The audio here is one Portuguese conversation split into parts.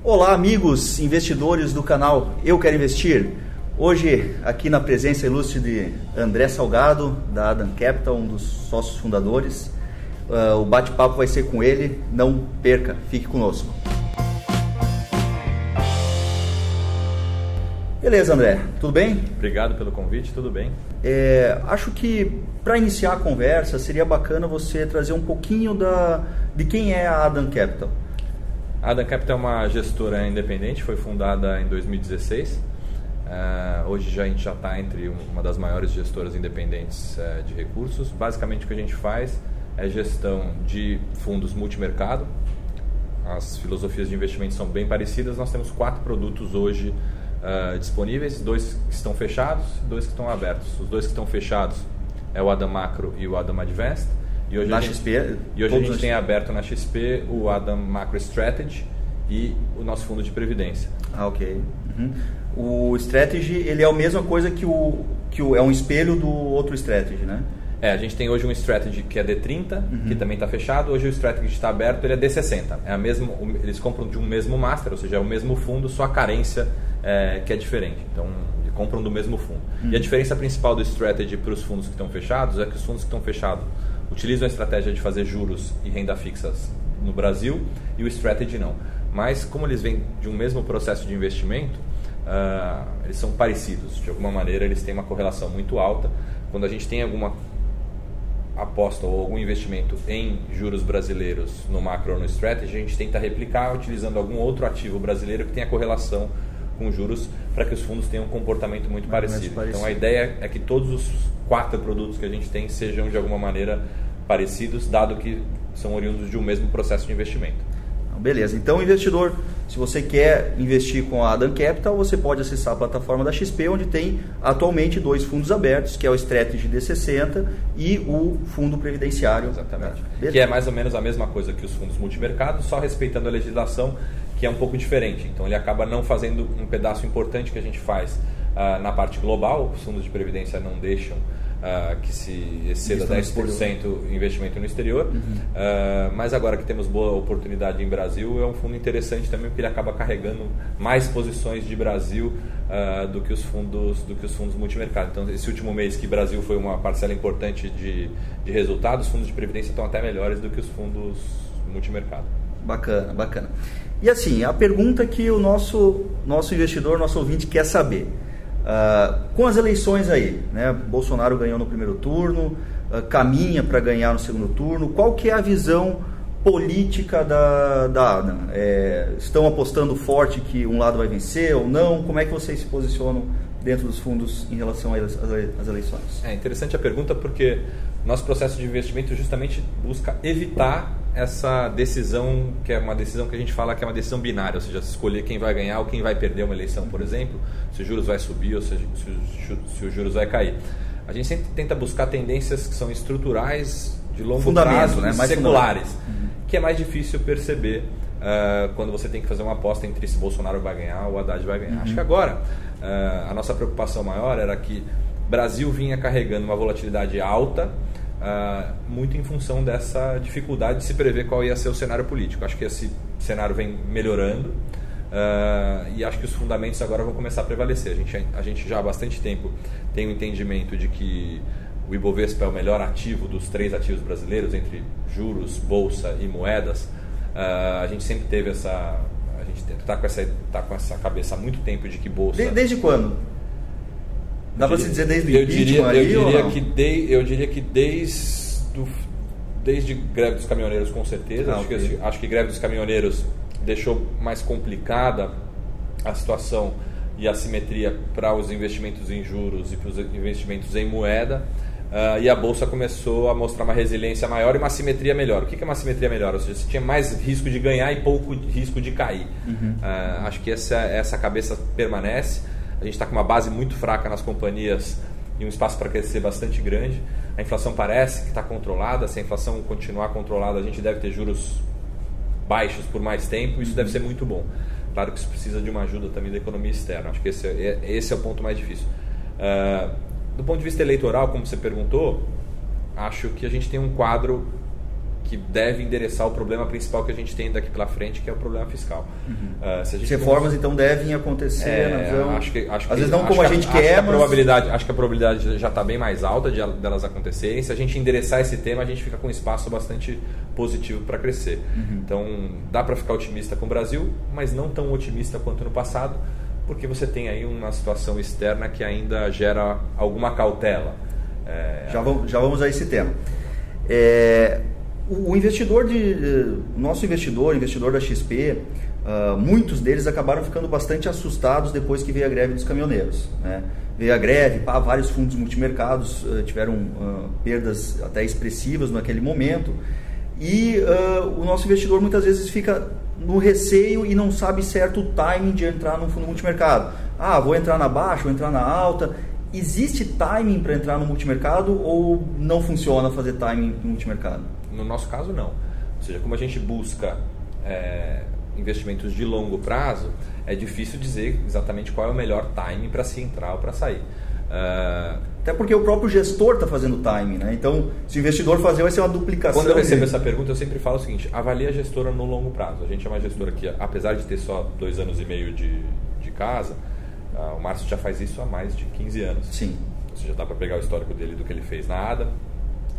Olá, amigos investidores do canal Eu Quero Investir. Hoje, aqui na presença ilustre de André Salgado, da Adam Capital, um dos sócios fundadores. O bate-papo vai ser com ele, não perca, fique conosco. Beleza, André, tudo bem? Obrigado pelo convite, tudo bem. Acho que para iniciar a conversa seria bacana você trazer um pouquinho de quem é a Adam Capital. A Adam Capital é uma gestora independente, foi fundada em 2016. Hoje a gente já está entre uma das maiores gestoras independentes de recursos. Basicamente o que a gente faz é gestão de fundos multimercado. As filosofias de investimento são bem parecidas. Nós temos 4 produtos hoje disponíveis, 2 que estão fechados, 2 que estão abertos. Os 2 que estão fechados é o Adam Macro e o Adam Advanced. E hoje a gente tem aberto na XP o Adam Macro Strategy e o nosso fundo de previdência. Ok. Uhum. O Strategy, ele é a mesma coisa que é um espelho do outro Strategy, né? A gente tem hoje um Strategy que é D30, que também está fechado. Hoje o Strategy que está aberto, ele é D60. Eles compram de um mesmo master, ou seja, é o mesmo fundo, só a carência que é diferente. Então, compram do mesmo fundo. E a diferença principal do Strategy para os fundos que estão fechados é que os fundos que estão fechados utilizam a estratégia de fazer juros e renda fixas no Brasil e o Strategy não. Mas como eles vêm de um mesmo processo de investimento, eles são parecidos. De alguma maneira eles têm uma correlação muito alta. Quando a gente tem alguma aposta ou algum investimento em juros brasileiros no macro ou no Strategy, a gente tenta replicar utilizando algum outro ativo brasileiro que tenha correlação com juros para que os fundos tenham um comportamento muito parecido. Então a ideia é que todos os 4 produtos que a gente tem sejam de alguma maneira parecidos, dado que são oriundos de um mesmo processo de investimento. Beleza, então investidor, se você quer investir com a Adam Capital, você pode acessar a plataforma da XP, onde tem atualmente 2 fundos abertos, que é o Strategy D60 e o Fundo Previdenciário. Exatamente. Que é mais ou menos a mesma coisa que os fundos multimercados, só respeitando a legislação, que é um pouco diferente. Então ele acaba não fazendo um pedaço importante que a gente faz na parte global. Os fundos de previdência não deixam que se exceda 10% investimento no exterior, mas agora que temos boa oportunidade em Brasil, é um fundo interessante também, porque ele acaba carregando mais posições de Brasil do que os fundos multimercado. Então esse último mês que Brasil foi uma parcela importante de resultados, os fundos de previdência estão até melhores do que os fundos multimercado. Bacana, bacana. E assim, a pergunta que o nosso investidor, nosso ouvinte quer saber: com as eleições aí, né? Bolsonaro ganhou no primeiro turno, caminha para ganhar no segundo turno. Qual que é a visão política da Adam? Estão apostando forte que um lado vai vencer ou não? Como é que vocês se posicionam dentro dos fundos em relação às eleições? É interessante a pergunta, porque nosso processo de investimento justamente busca evitar essa decisão, que é uma decisão que a gente fala que é uma decisão binária, ou seja, escolher quem vai ganhar ou quem vai perder uma eleição, por exemplo, se os juros vai subir ou se os juros vai cair. A gente sempre tenta buscar tendências que são estruturais, de longo prazo, né? Mais seculares, que é mais difícil perceber quando você tem que fazer uma aposta entre se Bolsonaro vai ganhar ou Haddad vai ganhar. Acho que agora a nossa preocupação maior era que o Brasil vinha carregando uma volatilidade alta, muito em função dessa dificuldade de se prever qual ia ser o cenário político. Acho que esse cenário vem melhorando e acho que os fundamentos agora vão começar a prevalecer. A gente já há bastante tempo tem o entendimento de que o Ibovespa é o melhor ativo dos 3 ativos brasileiros, entre juros, bolsa e moedas. A gente sempre teve essa... A gente está com essa cabeça há muito tempo de que bolsa... Desde quando? Dá para se dizer desde o impeachment ali ou não? Eu diria que desde greve dos caminhoneiros, com certeza. Acho que greve dos caminhoneiros deixou mais complicada a situação e a simetria para os investimentos em juros e para os investimentos em moeda. E a Bolsa começou a mostrar uma resiliência maior e uma simetria melhor. O que é uma simetria melhor? Ou seja, você tinha mais risco de ganhar e pouco risco de cair. Acho que essa cabeça permanece. A gente está com uma base muito fraca nas companhias e um espaço para crescer bastante grande. A inflação parece que está controlada. Se a inflação continuar controlada, a gente deve ter juros baixos por mais tempo. Isso deve ser muito bom. Claro que isso precisa de uma ajuda também da economia externa. Acho que esse é o ponto mais difícil. Do ponto de vista eleitoral, como você perguntou, acho que a gente tem um quadro que deve endereçar o problema principal que a gente tem daqui pela frente, que é o problema fiscal. As reformas então devem acontecer, às vezes não como a gente quer, mas... Acho que a probabilidade já está bem mais alta delas acontecerem. Se a gente endereçar esse tema, a gente fica com um espaço bastante positivo para crescer. Então, dá para ficar otimista com o Brasil, mas não tão otimista quanto no passado, porque você tem aí uma situação externa que ainda gera alguma cautela. Já vamos a esse tema. O nosso investidor da XP, muitos deles acabaram ficando bastante assustados depois que veio a greve dos caminhoneiros, né? Veio a greve, vários fundos multimercados tiveram perdas até expressivas naquele momento, e o nosso investidor muitas vezes fica no receio e não sabe certo o timing de entrar num fundo multimercado. Vou entrar na baixa, vou entrar na alta. Existe timing para entrar no multimercado ou não funciona fazer timing no multimercado? No nosso caso, não. Ou seja, como a gente busca investimentos de longo prazo, é difícil dizer exatamente qual é o melhor timing para se entrar ou para sair. Até porque o próprio gestor está fazendo timing, né? Então, se o investidor fazer, vai ser uma duplicação. Quando eu recebo essa pergunta, eu sempre falo o seguinte: avalie a gestora no longo prazo. A gente é uma gestora que, apesar de ter só 2 anos e meio de casa, o Márcio já faz isso há mais de 15 anos. Sim. Ou seja, dá para pegar o histórico dele do que ele fez na ADA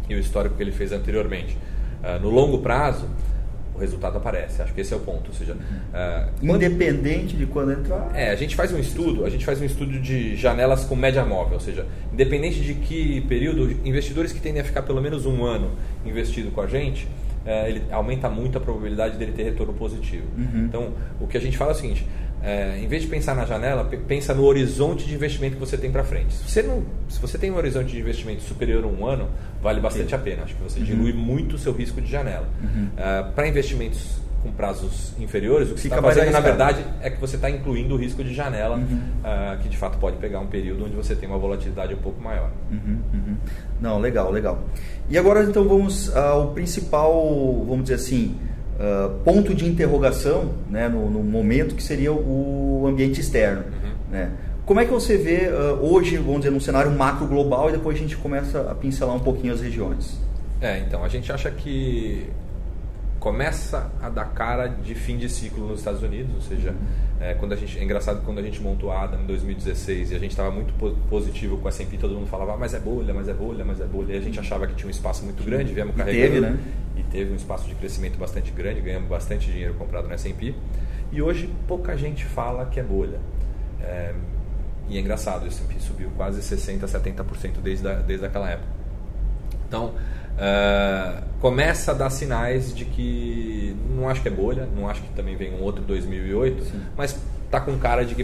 e o histórico que ele fez anteriormente. No longo prazo, o resultado aparece. Acho que esse é o ponto. Ou seja, independente de quando entrar. A gente faz um estudo de janelas com média móvel. Ou seja, independente de que período, investidores que tendem a ficar pelo menos 1 ano investido com a gente, ele aumenta muito a probabilidade dele ter retorno positivo. Então, o que a gente fala é o seguinte: em vez de pensar na janela, pensa no horizonte de investimento que você tem para frente. Se você tem um horizonte de investimento superior a 1 ano, vale bastante a pena. Acho que você dilui muito o seu risco de janela. Para investimentos com prazos inferiores, o que você está fazendo, na verdade, é que você está incluindo o risco de janela, que de fato pode pegar um período onde você tem uma volatilidade um pouco maior. Não, legal. E agora, então, vamos ao principal, vamos dizer assim, ponto de interrogação, né, no momento, que seria o ambiente externo. Né? Como é que você vê hoje, vamos dizer, num cenário macro global, e depois a gente começa a pincelar um pouquinho as regiões? Então, a gente acha que começa a dar cara de fim de ciclo nos Estados Unidos, ou seja, é engraçado que quando a gente montou a ADA em 2016 e a gente estava muito positivo com a S&P, todo mundo falava, mas é bolha, e a gente achava que tinha um espaço muito grande, viemos carregando, e teve um espaço de crescimento bastante grande, ganhamos bastante dinheiro comprado na S&P, e hoje pouca gente fala que é bolha. E é engraçado, o S&P subiu quase 60%, 70% desde aquela época. Então, começa a dar sinais de que não acho que é bolha, não acho que também vem um outro 2008, sim, mas está com cara de que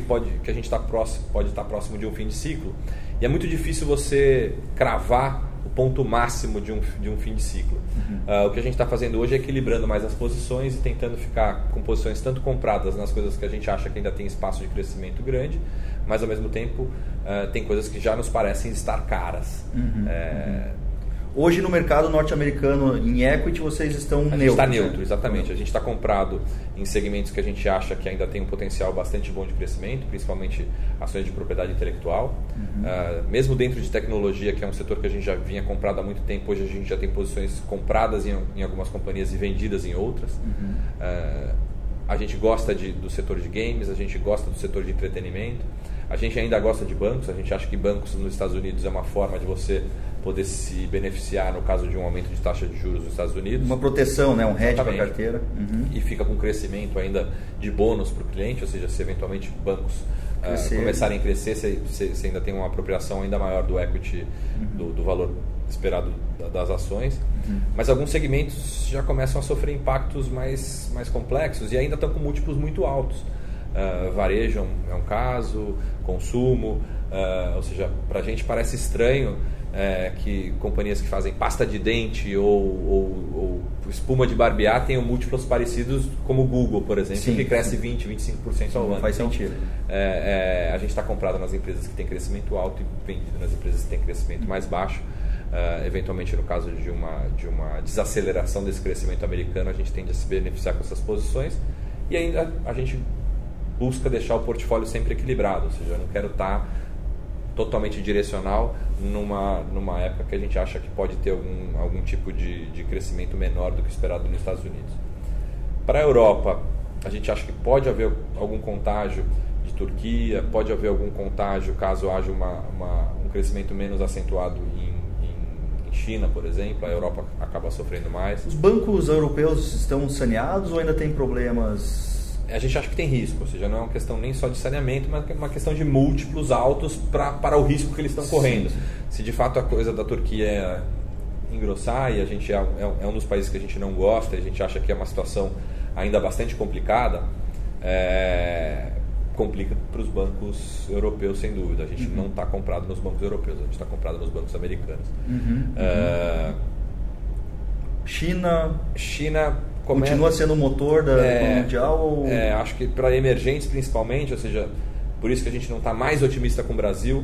a gente pode estar próximo de um fim de ciclo. E é muito difícil você cravar o ponto máximo de um fim de ciclo. O que a gente está fazendo hoje é equilibrando mais as posições e tentando ficar com posições tanto compradas nas coisas que a gente acha que ainda tem espaço de crescimento grande, mas ao mesmo tempo tem coisas que já nos parecem estar caras. Hoje no mercado norte-americano em equity vocês estão neutros? A gente está neutro, exatamente. A gente está comprado em segmentos que a gente acha que ainda tem um potencial bastante bom de crescimento, principalmente ações de propriedade intelectual. Mesmo dentro de tecnologia, que é um setor que a gente já vinha comprado há muito tempo, hoje a gente já tem posições compradas em algumas companhias e vendidas em outras. A gente gosta do setor de games, a gente gosta do setor de entretenimento. A gente ainda gosta de bancos, a gente acha que bancos nos Estados Unidos é uma forma de você poder se beneficiar no caso de um aumento de taxa de juros nos Estados Unidos. Uma proteção, né? Um hedge para a carteira. E fica com crescimento ainda de bônus para o cliente, ou seja, se eventualmente bancos começarem a crescer, você ainda tem uma apropriação ainda maior do equity, do valor esperado das ações. Mas alguns segmentos já começam a sofrer impactos mais complexos e ainda estão com múltiplos muito altos. Varejo é um caso, consumo, ou seja, para a gente parece estranho que companhias que fazem pasta de dente ou espuma de barbear tenham múltiplos parecidos, como o Google, por exemplo, que cresce 20%, 25% ao ano. Faz sentido. A gente está comprado nas empresas que têm crescimento alto e vendido nas empresas que têm crescimento mais baixo. Eventualmente, no caso de uma desaceleração desse crescimento americano, a gente tende a se beneficiar com essas posições e ainda a gente busca deixar o portfólio sempre equilibrado, ou seja, eu não quero estar totalmente direcional numa época que a gente acha que pode ter algum tipo de crescimento menor do que esperado nos Estados Unidos. Para a Europa, a gente acha que pode haver algum contágio de Turquia, pode haver algum contágio caso haja um crescimento menos acentuado em China, por exemplo. A Europa acaba sofrendo mais. Os bancos europeus estão saneados ou ainda tem problemas? A gente acha que tem risco, ou seja, não é uma questão nem só de saneamento, mas é uma questão de múltiplos altos para o risco que eles estão correndo. Sim. Se de fato a coisa da Turquia é engrossar, e a gente é um dos países que a gente não gosta, a gente acha que é uma situação ainda bastante complicada, complica para os bancos europeus, sem dúvida. A gente não está comprado nos bancos europeus, a gente está comprado nos bancos americanos. China continua sendo o motor da economia mundial? Acho que para emergentes principalmente, ou seja, por isso que a gente não está mais otimista com o Brasil,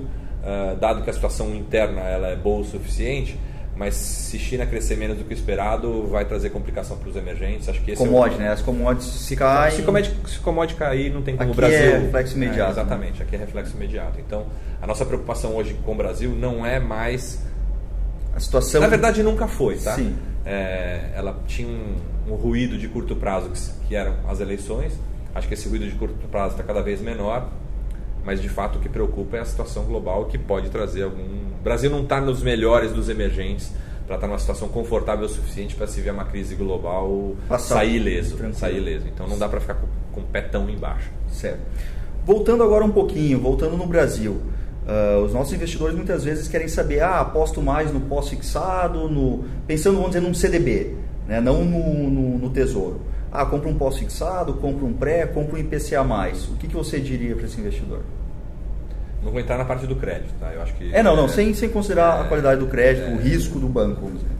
dado que a situação interna ela é boa o suficiente, mas se China crescer menos do que o esperado, vai trazer complicação para os emergentes. Acho que esse né? As commodities caem. Se commodity cair, não tem como aqui o Brasil... é reflexo imediato. Exatamente, né? Aqui é reflexo imediato. Então, a nossa preocupação hoje com o Brasil não é mais... A situação... Na verdade, nunca foi, tá? Sim. Ela tinha um ruído de curto prazo, que eram as eleições. Acho que esse ruído de curto prazo está cada vez menor. Mas, de fato, o que preocupa é a situação global, que pode trazer algum... O Brasil não está nos melhores dos emergentes para estar numa situação confortável o suficiente para se ver uma crise global sair ileso. Então, não dá para ficar com o pé tão embaixo. Certo. Voltando agora um pouquinho, voltando no Brasil. Os nossos investidores muitas vezes querem saber, aposto mais no pós-fixado, pensando, vamos dizer, num CDB, né? Não no Tesouro. Compra um pós-fixado, compra um pré, compra um IPCA+. O que você diria para esse investidor? Não vou entrar na parte do crédito, tá? Eu acho que sem considerar a qualidade do crédito, o risco do banco. Vamos dizer.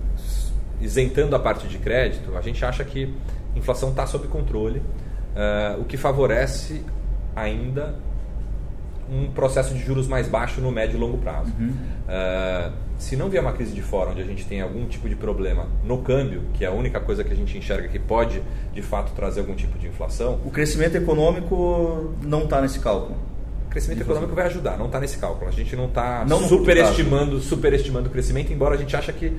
Isentando a parte de crédito, a gente acha que a inflação está sob controle, o que favorece ainda um processo de juros mais baixo no médio e longo prazo. Se não vier uma crise de fora, onde a gente tem algum tipo de problema no câmbio, que é a única coisa que a gente enxerga que pode, de fato, trazer algum tipo de inflação... O crescimento econômico não está nesse cálculo? O crescimento econômico vai ajudar, não está nesse cálculo. A gente não está superestimando o crescimento, embora a gente ache que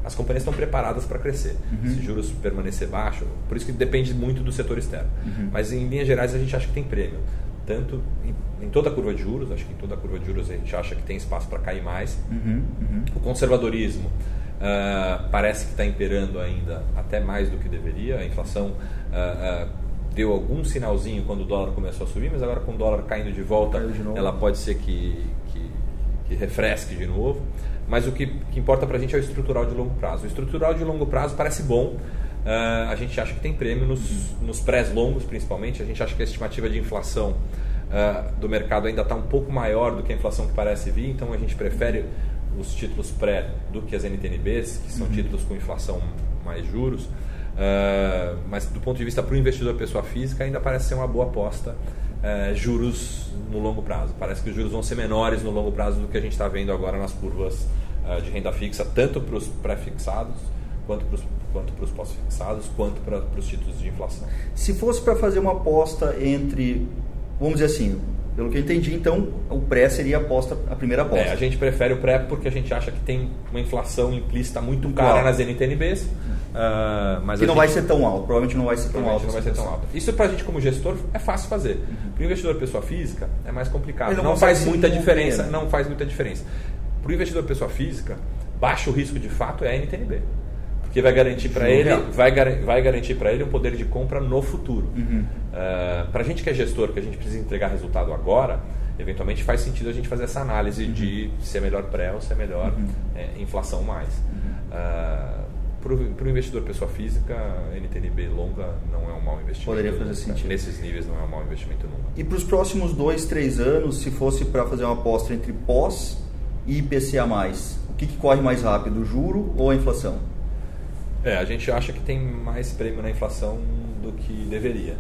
as companhias estão preparadas para crescer. Se juros permanecer baixo, por isso que depende muito do setor externo. Mas, em linhas gerais, a gente acha que tem prêmio. Tanto em toda a curva de juros, acho que em toda a curva de juros a gente acha que tem espaço para cair mais. O conservadorismo parece que está imperando ainda até mais do que deveria. A inflação deu algum sinalzinho quando o dólar começou a subir, mas agora com o dólar caindo de volta, ela pode ser que refresque de novo. Mas o que importa para a gente é o estrutural de longo prazo. O estrutural de longo prazo parece bom. A gente acha que tem prêmio nos prés longos, principalmente. A gente acha que a estimativa de inflação do mercado ainda está um pouco maior do que a inflação que parece vir, então a gente prefere os títulos pré do que as NTNBs, que são títulos com inflação mais juros, mas do ponto de vista para o investidor pessoa física ainda parece ser uma boa aposta juros no longo prazo. Parece que os juros vão ser menores no longo prazo do que a gente está vendo agora nas curvas de renda fixa, tanto para os pré-fixados quanto para os pós-fixados, quanto para os títulos de inflação. Se fosse para fazer uma aposta entre, vamos dizer assim, pelo que eu entendi, então o pré seria a primeira aposta. A gente prefere o pré porque a gente acha que tem uma inflação implícita muito cara nas NTNBs. Mas que não vai ser tão alto, provavelmente não vai ser tão alto. Isso para a gente como gestor é fácil fazer. Para o investidor pessoa física é mais complicado. Não faz muita diferença. Para o investidor pessoa física, baixo risco de fato é a NTNB. Porque vai garantir para ele um poder de compra no futuro. Para a gente que é gestor, que a gente precisa entregar resultado agora, eventualmente faz sentido a gente fazer essa análise de se é melhor pré ou se é melhor inflação mais. Para o investidor pessoa física, NTNB longa não é um mau investimento. Poderia fazer sentido. Nesses níveis não é um mau investimento nunca. E para os próximos 2-3 anos, se fosse para fazer uma aposta entre pós e IPCA+, o que corre mais rápido, o juro ou a inflação? A gente acha que tem mais prêmio na inflação do que deveria.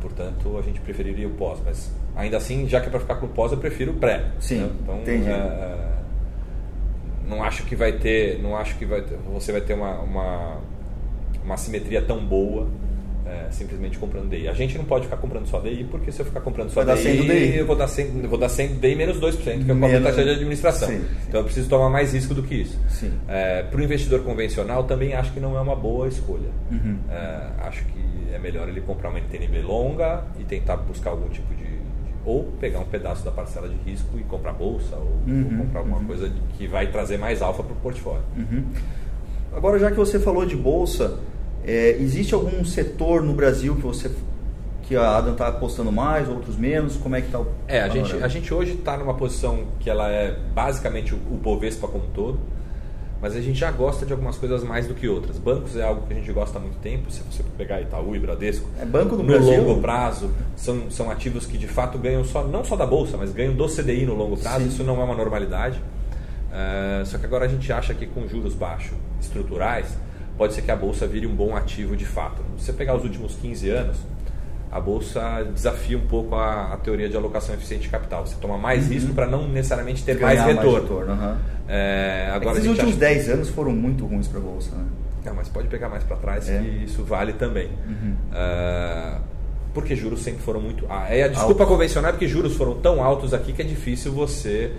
Portanto, a gente preferiria o pós. Mas, ainda assim, já que é para ficar com o pós, eu prefiro o pré. Sim, né? Então, entendi. Não acho que você vai ter uma simetria tão boa simplesmente comprando DI. A gente não pode ficar comprando só DI, porque se eu ficar comprando só DI, eu vou dar 100 DI menos 2%, que é a taxa de administração. Sim. Então eu preciso tomar mais risco do que isso. Para o investidor convencional, também acho que não é uma boa escolha. Acho que é melhor ele comprar uma NTNB longa e tentar buscar algum tipo de... ou pegar um pedaço da parcela de risco e comprar bolsa, ou comprar alguma coisa que vai trazer mais alfa para o portfólio. Agora, já que você falou de bolsa, existe algum setor no Brasil que a Adam está apostando mais, outros menos? Como é que está o... A gente hoje está numa posição que ela é basicamente o Bovespa como um todo, mas a gente já gosta de algumas coisas mais do que outras. Bancos é algo que a gente gosta há muito tempo. Se você pegar Itaú e Bradesco, banco no Brasil, longo prazo, são ativos que de fato ganham não só da Bolsa, mas ganham do CDI no longo prazo. Sim. Isso não é uma normalidade. Só que agora a gente acha que com juros baixos estruturais, pode ser que a Bolsa vire um bom ativo de fato. Se você pegar os últimos 15 anos, a Bolsa desafia um pouco a teoria de alocação eficiente de capital. Você toma mais risco para não necessariamente ter mais retorno. Agora, esses últimos 10 anos foram muito ruins para a Bolsa. Né? Não, mas pode pegar mais para trás que isso vale também. Porque juros sempre foram muito... a desculpa convencional é porque juros foram tão altos aqui que é difícil você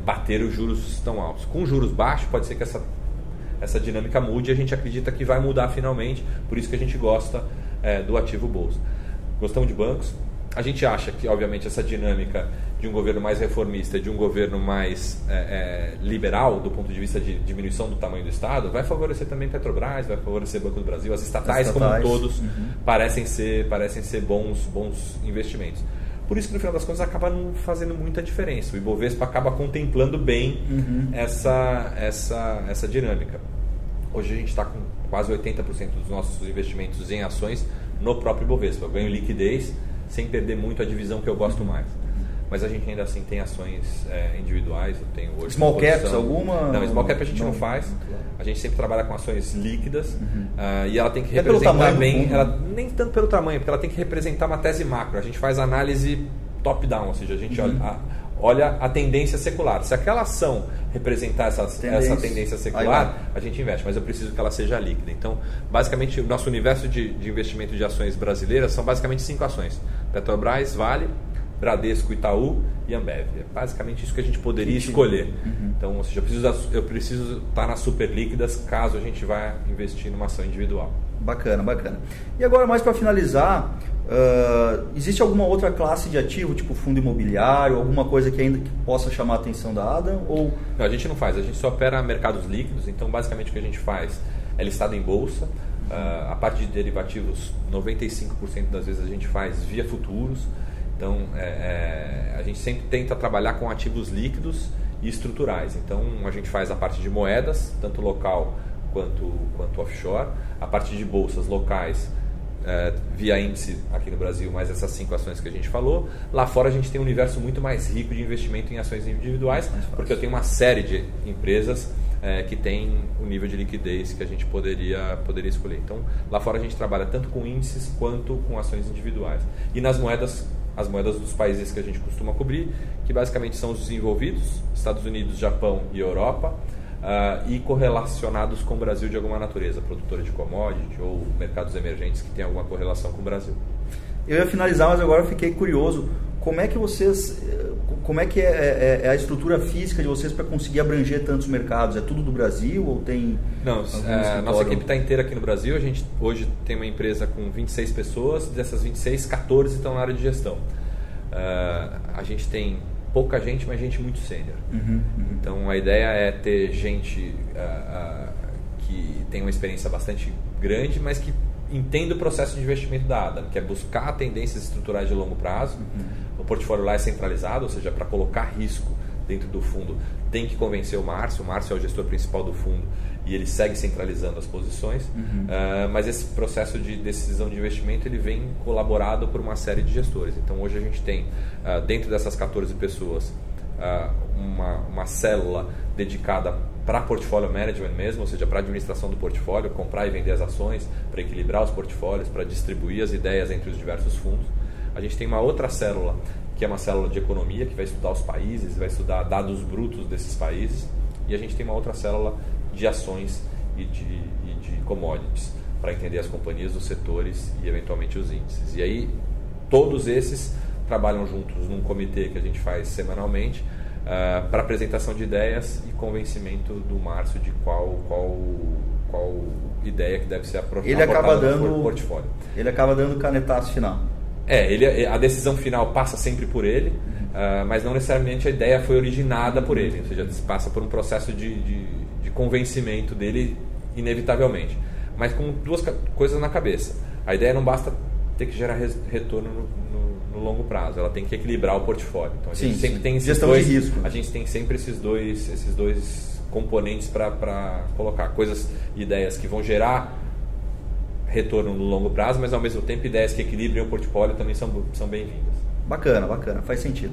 bater os juros tão altos. Com juros baixos, pode ser que essa dinâmica mude e a gente acredita que vai mudar finalmente. Por isso que a gente gosta do ativo bolsa. Gostamos de bancos. A gente acha que, obviamente, essa dinâmica de um governo mais reformista, de um governo mais liberal do ponto de vista de diminuição do tamanho do Estado, vai favorecer também Petrobras, vai favorecer Banco do Brasil. As estatais como todos parecem ser bons investimentos. Por isso que no final das contas acaba não fazendo muita diferença. O Ibovespa acaba contemplando bem essa dinâmica. Hoje a gente está com quase 80% dos nossos investimentos em ações no próprio Ibovespa. Eu ganho liquidez sem perder muito a divisão que eu gosto mais. Mas a gente ainda assim tem ações individuais. Eu tenho hoje small caps alguma? Não, small cap a gente não faz. A gente sempre trabalha com ações líquidas e ela tem que representar bem, nem tanto pelo tamanho, porque ela tem que representar uma tese macro. A gente faz análise top-down, ou seja, a gente olha a tendência secular. Se aquela ação representar essa tendência secular, a gente investe, mas eu preciso que ela seja líquida. Então, basicamente, o nosso universo de investimento de ações brasileiras são basicamente 5 ações: Petrobras, Vale, Bradesco, Itaú e Ambev. É basicamente isso que a gente poderia escolher. Então, ou seja, eu preciso estar nas super líquidas caso a gente vá investir numa ação individual. Bacana. E agora, mais para finalizar, existe alguma outra classe de ativo, tipo fundo imobiliário, alguma coisa que ainda possa chamar a atenção da Adam? Ou... Não, a gente não faz, a gente só opera mercados líquidos. Então, basicamente, o que a gente faz é listado em bolsa. A parte de derivativos, 95% das vezes a gente faz via futuros. Então, a gente sempre tenta trabalhar com ativos líquidos e estruturais. Então, a gente faz a parte de moedas, tanto local quanto offshore. A parte de bolsas locais, via índice aqui no Brasil, mais essas 5 ações que a gente falou. Lá fora a gente tem um universo muito mais rico de investimento em ações individuais, porque eu tenho uma série de empresas que tem o nível de liquidez que a gente poderia escolher. Então, lá fora a gente trabalha tanto com índices quanto com ações individuais. E nas moedas, as moedas dos países que a gente costuma cobrir, que basicamente são os desenvolvidos, Estados Unidos, Japão e Europa, e correlacionados com o Brasil de alguma natureza, produtora de commodity ou mercados emergentes que tem alguma correlação com o Brasil. Eu ia finalizar, mas agora eu fiquei curioso. Como é que é a estrutura física de vocês para conseguir abranger tantos mercados? É tudo do Brasil ou tem... Não, nossa equipe está inteira aqui no Brasil. A gente hoje tem uma empresa com 26 pessoas, dessas 26, 14 estão na área de gestão. A gente tem pouca gente, mas gente muito sênior. Então a ideia é ter gente que tem uma experiência bastante grande, mas que entenda o processo de investimento da Adam, que é buscar tendências estruturais de longo prazo. O portfólio lá é centralizado, ou seja, para colocar risco dentro do fundo tem que convencer o Márcio. O Márcio é o gestor principal do fundo e ele segue centralizando as posições. Mas esse processo de decisão de investimento ele vem colaborado por uma série de gestores. Então hoje a gente tem dentro dessas 14 pessoas uma célula dedicada para portfólio management mesmo, ou seja, para administração do portfólio, comprar e vender as ações, para equilibrar os portfólios, para distribuir as ideias entre os diversos fundos. A gente tem uma outra célula, que é uma célula de economia, que vai estudar os países, vai estudar dados brutos desses países. E a gente tem uma outra célula de ações e de commodities. para entender as companhias, os setores e eventualmente os índices. E aí todos esses trabalham juntos num comitê que a gente faz semanalmente para apresentação de ideias e convencimento do Márcio de qual ideia que deve ser aportada no portfólio. Ele acaba dando o canetaço final. A decisão final passa sempre por ele, mas não necessariamente a ideia foi originada por ele, ou seja, passa por um processo de convencimento dele inevitavelmente, mas com duas coisas na cabeça. A ideia não basta ter que gerar retorno no longo prazo, ela tem que equilibrar o portfólio. Então a gente sempre tem esses dois, de risco. A gente tem sempre esses dois componentes para colocar ideias que vão gerar retorno no longo prazo, mas ao mesmo tempo ideias que equilibrem o portfólio também são bem-vindas. Bacana, faz sentido.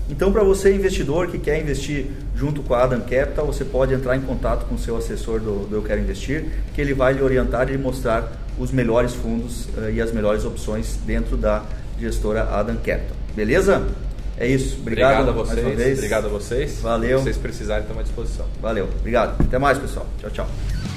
Então, para você investidor que quer investir junto com a Adam Capital, você pode entrar em contato com o seu assessor do Eu Quero Investir, que ele vai lhe orientar e lhe mostrar os melhores fundos e as melhores opções dentro da gestora Adam Capital. Beleza? É isso. Obrigado a vocês. Mais uma vez. Obrigado a vocês. Valeu. Se vocês precisarem, estamos à disposição. Valeu. Obrigado. Até mais, pessoal. Tchau, tchau.